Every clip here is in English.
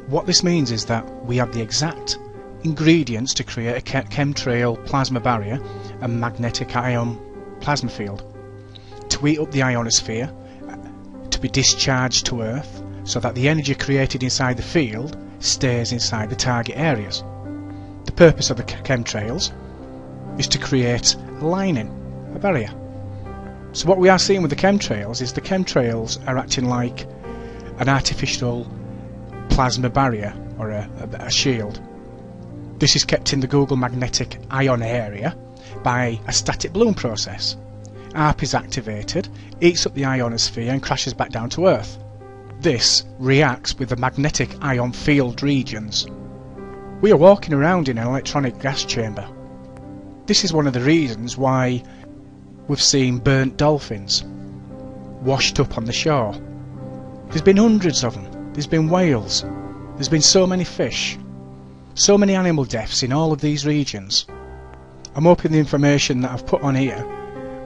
What this means is that we have the exact ingredients to create a chemtrail plasma barrier and magnetic ion plasma field to heat up the ionosphere, to be discharged to Earth, so that the energy created inside the field stays inside the target areas. The purpose of the chemtrails is to create a lining, a barrier. So what we are seeing with the chemtrails is the chemtrails are acting like an artificial plasma barrier or a shield. This is kept in the Google magnetic ion area by a static balloon process. Haarp is activated, eats up the ionosphere and crashes back down to Earth. This reacts with the magnetic ion field regions. We are walking around in an electronic gas chamber. This is one of the reasons why we've seen burnt dolphins washed up on the shore. There's been hundreds of them. There's been whales. There's been so many fish. So many animal deaths in all of these regions. I'm hoping the information that I've put on here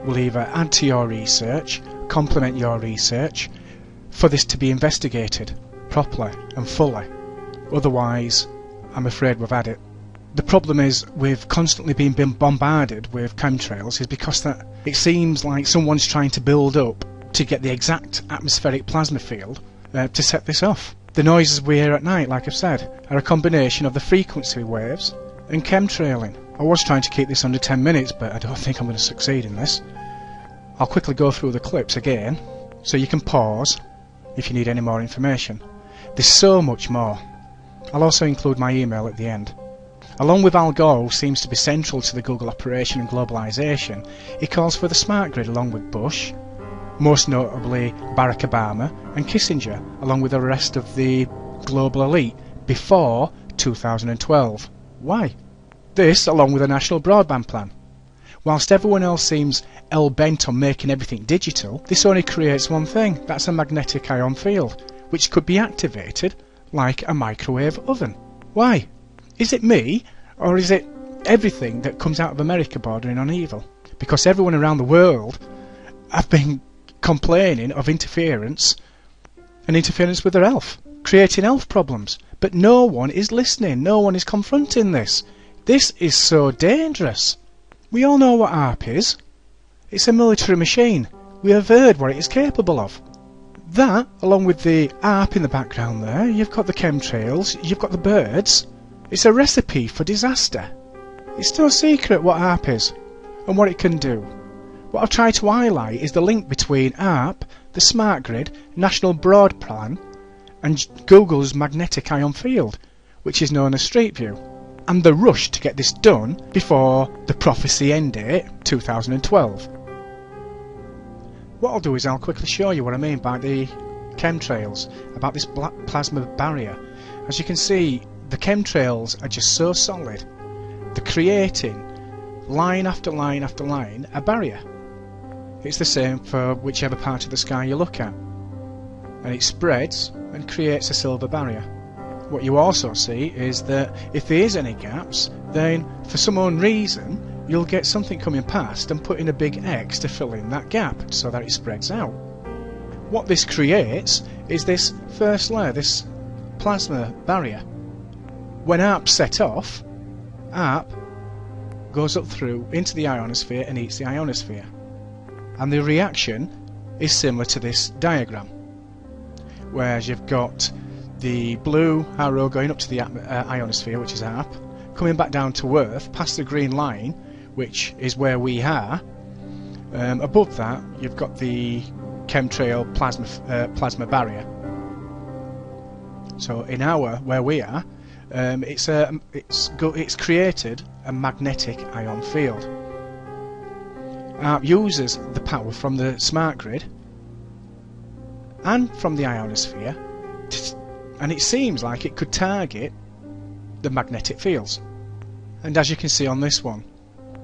will either add to your research, complement your research, for this to be investigated properly and fully. Otherwise, I'm afraid we've had it. The problem is we've constantly been bombarded with chemtrails is because that it seems like someone's trying to build up to get the exact atmospheric plasma field to set this off. The noises we hear at night, like I've said, are a combination of the frequency waves and chemtrailing. I was trying to keep this under 10 minutes, but I don't think I'm going to succeed in this. I'll quickly go through the clips again, so you can pause if you need any more information. There's so much more. I'll also include my email at the end. Along with Al Gore, who seems to be central to the Google operation and globalisation, he calls for the smart grid along with Bush, most notably Barack Obama and Kissinger, along with the rest of the global elite, before 2012. Why? This, along with a national broadband plan. Whilst everyone else seems hell-bent on making everything digital, this only creates one thing, that's a magnetic ion field, which could be activated like a microwave oven. Why? Is it me, or is it everything that comes out of America bordering on evil? Because everyone around the world have been complaining of interference and interference with their health, creating health problems. But no one is listening, no one is confronting this. This is so dangerous. We all know what Haarp is. It's a military machine. We have heard what it is capable of. That, along with the Haarp in the background there, you've got the chemtrails, you've got the birds. It's a recipe for disaster. It's no secret what Haarp is and what it can do. What I've tried to highlight is the link between Haarp, the smart grid, national broad plan and Google's magnetic ion field, which is known as Street View, and the rush to get this done before the prophecy end date 2012. What I'll do is I'll quickly show you what I mean by the chemtrails, about this black plasma barrier. As you can see, the chemtrails are just so solid, they're creating line after line after line a barrier. It's the same for whichever part of the sky you look at, and it spreads and creates a silver barrier. What you also see is that if there is any gaps, then for some unknown reason you'll get something coming past and put in a big X to fill in that gap so that it spreads out. What this creates is this first layer, this plasma barrier. When Haarp's set off, Haarp goes up through into the ionosphere and eats the ionosphere. And the reaction is similar to this diagram, whereas you've got the blue arrow going up to the ionosphere, which is Haarp, coming back down to Earth past the green line, which is where we are. Above that you've got the chemtrail plasma barrier. So in where we are, it's created a magnetic ion field. Haarp uses the power from the smart grid and from the ionosphere, and it seems like it could target the magnetic fields. And as you can see on this one,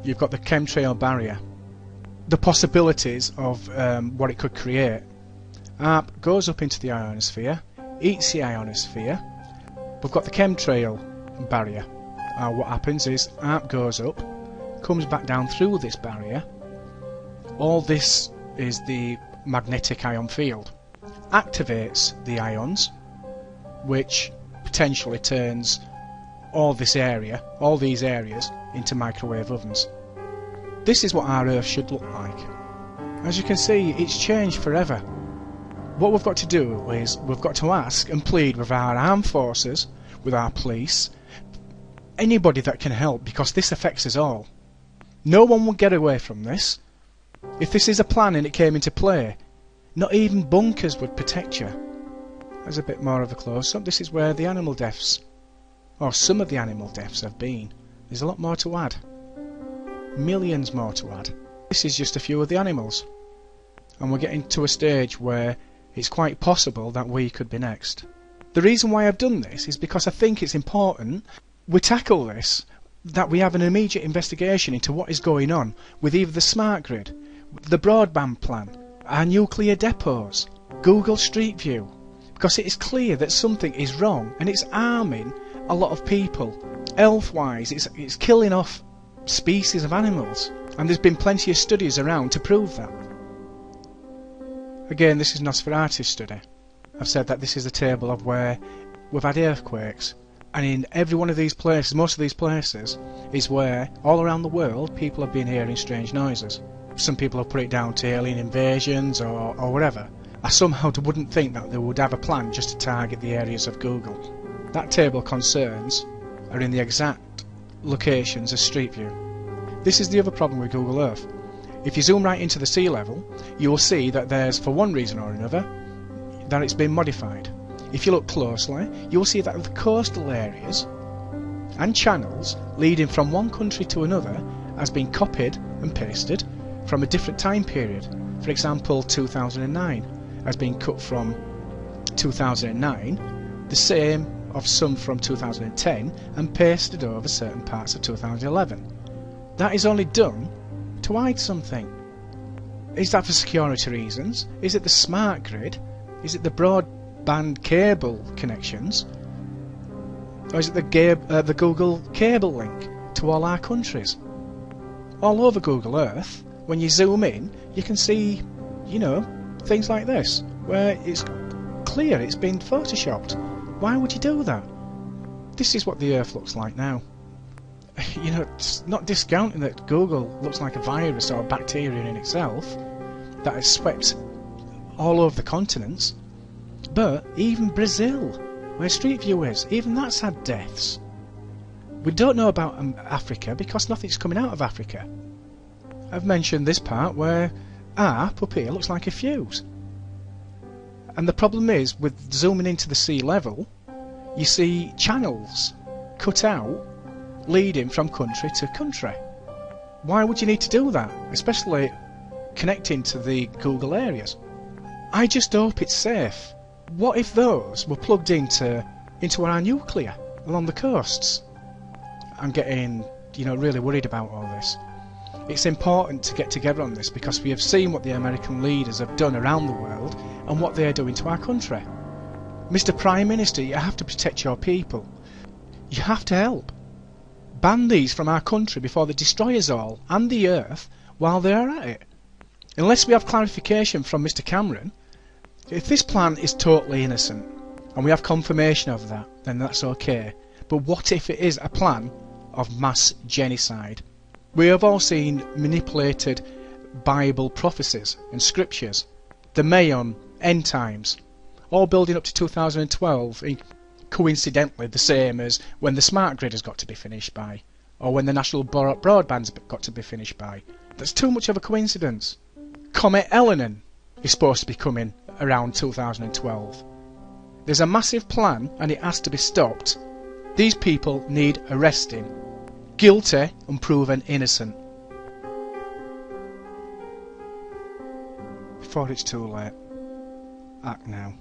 you've got the chemtrail barrier. The possibilities of what it could create. Haarp goes up into the ionosphere, eats the ionosphere. We've got the chemtrail barrier. What happens is Haarp goes up, comes back down through this barrier. All this is the magnetic ion field. Activates the ions, which potentially turns all these areas, into microwave ovens. This is what our Earth should look like. As you can see, it's changed forever. What we've got to do is we've got to ask and plead with our armed forces, with our police, anybody that can help, because this affects us all. No one will get away from this. If this is a plan and it came into play, not even bunkers would protect you. There's a bit more of a close-up. This is where the animal deaths, or some of the animal deaths, have been. There's a lot more to add. Millions more to add. This is just a few of the animals. And we're getting to a stage where it's quite possible that we could be next. The reason why I've done this is because I think it's important we tackle this, that we have an immediate investigation into what is going on with either the smart grid, the broadband plan, our nuclear depots, Google Street View, because it is clear that something is wrong and it's harming a lot of people. Health-wise, it's killing off species of animals, and there's been plenty of studies around to prove that. Again, this is Nosferatu's study. I've said that this is a table of where we've had earthquakes, and in every one of these places, most of these places, is where, all around the world, people have been hearing strange noises. Some people have put it down to alien invasions or whatever. I somehow wouldn't think that they would have a plan just to target the areas of Google. That table concerns are in the exact locations as Street View. This is the other problem with Google Earth. If you zoom right into the sea level, you will see that there's, for one reason or another, that it's been modified. If you look closely, you'll see that the coastal areas and channels leading from one country to another has been copied and pasted from a different time period. For example, 2009 has been cut from 2009, the same of some from 2010, and pasted over certain parts of 2011. That is only done to hide something. Is that for security reasons? Is it the smart grid? Is it the broadband cable connections? Or is it the Google cable link to all our countries? All over Google Earth, when you zoom in, you can see, things like this, where it's clear it's been photoshopped. Why would you do that? This is what the Earth looks like now. It's not discounting that Google looks like a virus or a bacteria in itself that has swept all over the continents, but even Brazil, where Street View is, even that's had deaths. We don't know about Africa because nothing's coming out of Africa. I've mentioned this part where Haarp up here looks like a fuse. And the problem is, with zooming into the sea level, you see channels cut out leading from country to country. Why would you need to do that, especially connecting to the Google areas? I just hope it's safe. What if those were plugged into our nuclear along the coasts? I'm getting, really worried about all this. It's important to get together on this because we have seen what the American leaders have done around the world and what they are doing to our country. Mr. Prime Minister, you have to protect your people. You have to help. Ban these from our country before they destroy us all and the Earth while they are at it. Unless we have clarification from Mr. Cameron, if this plan is totally innocent and we have confirmation of that, then that's okay. But what if it is a plan of mass genocide? We have all seen manipulated Bible prophecies and scriptures, the Mayon, end times, all building up to 2012, coincidentally the same as when the smart grid has got to be finished by, or when the national broadband's got to be finished by. That's too much of a coincidence. Comet Elenin is supposed to be coming around 2012. There's a massive plan and it has to be stopped. These people need arresting. Guilty, unproven innocent. Before it's too late, act now.